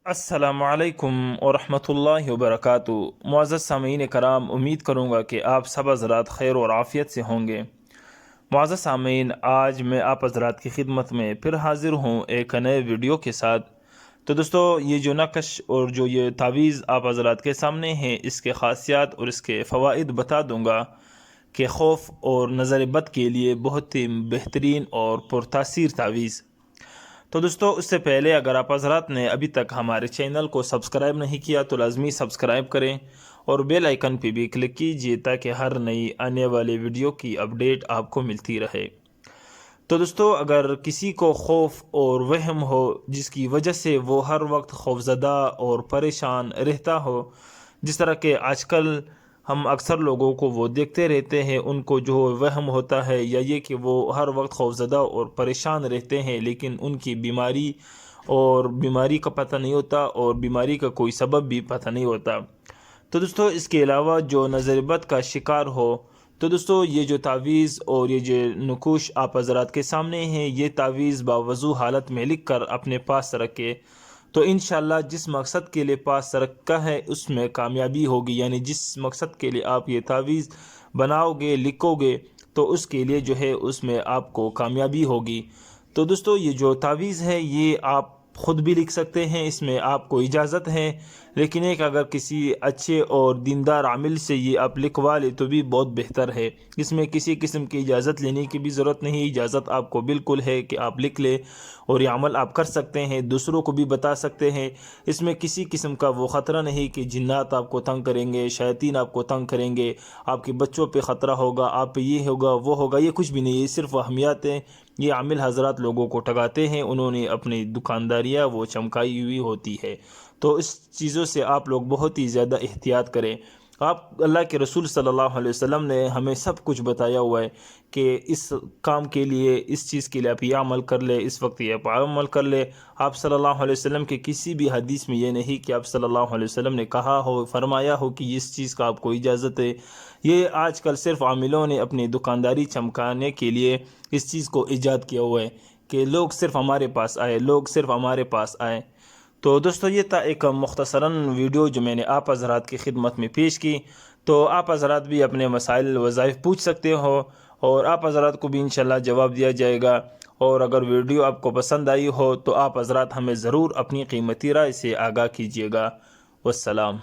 السلام علیکم ورحمۃ اللہ وبرکاتہ۔ معزز سامعین کرام، امید کروں گا کہ آپ سب حضرات خیر اور عافیت سے ہوں گے۔ معزز سامعین، آج میں آپ حضرات کی خدمت میں پھر حاضر ہوں ایک نئے ویڈیو کے ساتھ۔ تو دوستو، یہ جو نقش اور جو یہ تعویذ آپ حضرات کے سامنے ہیں، اس کے خاصیات اور اس کے فوائد بتا دوں گا کہ خوف اور نظر بد کے لیے بہت ہی بہترین اور پرتاثیر تعویذ۔ تو دوستو، اس سے پہلے اگر آپ حضرات نے ابھی تک ہمارے چینل کو سبسکرائب نہیں کیا تو لازمی سبسکرائب کریں اور بیل آئیکن پہ بھی کلک کیجیے تاکہ ہر نئی آنے والے ویڈیو کی اپڈیٹ آپ کو ملتی رہے۔ تو دوستو، اگر کسی کو خوف اور وہم ہو جس کی وجہ سے وہ ہر وقت خوفزدہ اور پریشان رہتا ہو، جس طرح کہ آج کل ہم اکثر لوگوں کو وہ دیکھتے رہتے ہیں، ان کو جو وہم ہوتا ہے یا یہ کہ وہ ہر وقت خوفزدہ اور پریشان رہتے ہیں، لیکن ان کی بیماری کا پتہ نہیں ہوتا اور بیماری کا کوئی سبب بھی پتہ نہیں ہوتا۔ تو دوستو، اس کے علاوہ جو نظر بد کا شکار ہو، تو دوستو یہ جو تعویذ اور یہ جو نقوش آپ حضرات کے سامنے ہیں، یہ تعویذ باوضو حالت میں لکھ کر اپنے پاس رکھے تو انشاءاللہ جس مقصد کے لیے پاس رکھا ہے اس میں کامیابی ہوگی۔ یعنی جس مقصد کے لیے آپ یہ تعویذ بناؤ گے، لکھو گے، تو اس کے لیے جو ہے اس میں آپ کو کامیابی ہوگی۔ تو دوستو، یہ جو تعویذ ہے یہ آپ خود بھی لکھ سکتے ہیں، اس میں آپ کو اجازت ہے، لیکن ایک اگر کسی اچھے اور دیندار عامل سے یہ آپ لکھوا لے تو بھی بہت بہتر ہے۔ اس میں کسی قسم کی اجازت لینے کی بھی ضرورت نہیں، اجازت آپ کو بالکل ہے کہ آپ لکھ لیں اور یہ عمل آپ کر سکتے ہیں، دوسروں کو بھی بتا سکتے ہیں۔ اس میں کسی قسم کا وہ خطرہ نہیں کہ جنات آپ کو تنگ کریں گے، شیاطین آپ کو تنگ کریں گے، آپ کے بچوں پہ خطرہ ہوگا، آپ پہ یہ ہوگا وہ ہوگا، یہ کچھ بھی نہیں، یہ صرف وہمیات ہیں۔ یہ عامل حضرات لوگوں کو ٹھگاتے ہیں، انہوں نے اپنی دکانداریاں وہ چمکائی ہوئی ہوتی ہے۔ تو اس چیزوں سے آپ لوگ بہت ہی زیادہ احتیاط کریں۔ اللہ کے رسول صلی اللہ علیہ وسلم نے ہمیں سب کچھ بتایا ہوا ہے کہ اس کام کے لیے، اس چیز کے لیے آپ یہ عمل کر لے، اس وقت یہ آپ عمل کر لے۔ آپ صلی اللہ علیہ وسلم کے کسی بھی حدیث میں یہ نہیں کہ آپ صلی اللہ علیہ وسلم نے کہا ہو، فرمایا ہو کہ اس چیز کا آپ کو اجازت ہے۔ یہ آج کل صرف عاملوں نے اپنی دکانداری چمکانے کے لیے اس چیز کو ایجاد کیا ہوا ہے کہ لوگ صرف ہمارے پاس آئے، لوگ صرف ہمارے پاس آئے۔ تو دوستو، یہ تھا ایک مختصراً ویڈیو جو میں نے آپ حضرات کی خدمت میں پیش کی۔ تو آپ حضرات بھی اپنے مسائل وظائف پوچھ سکتے ہو اور آپ حضرات کو بھی انشاءاللہ جواب دیا جائے گا۔ اور اگر ویڈیو آپ کو پسند آئی ہو تو آپ حضرات ہمیں ضرور اپنی قیمتی رائے سے آگاہ کیجیے گا۔ والسلام۔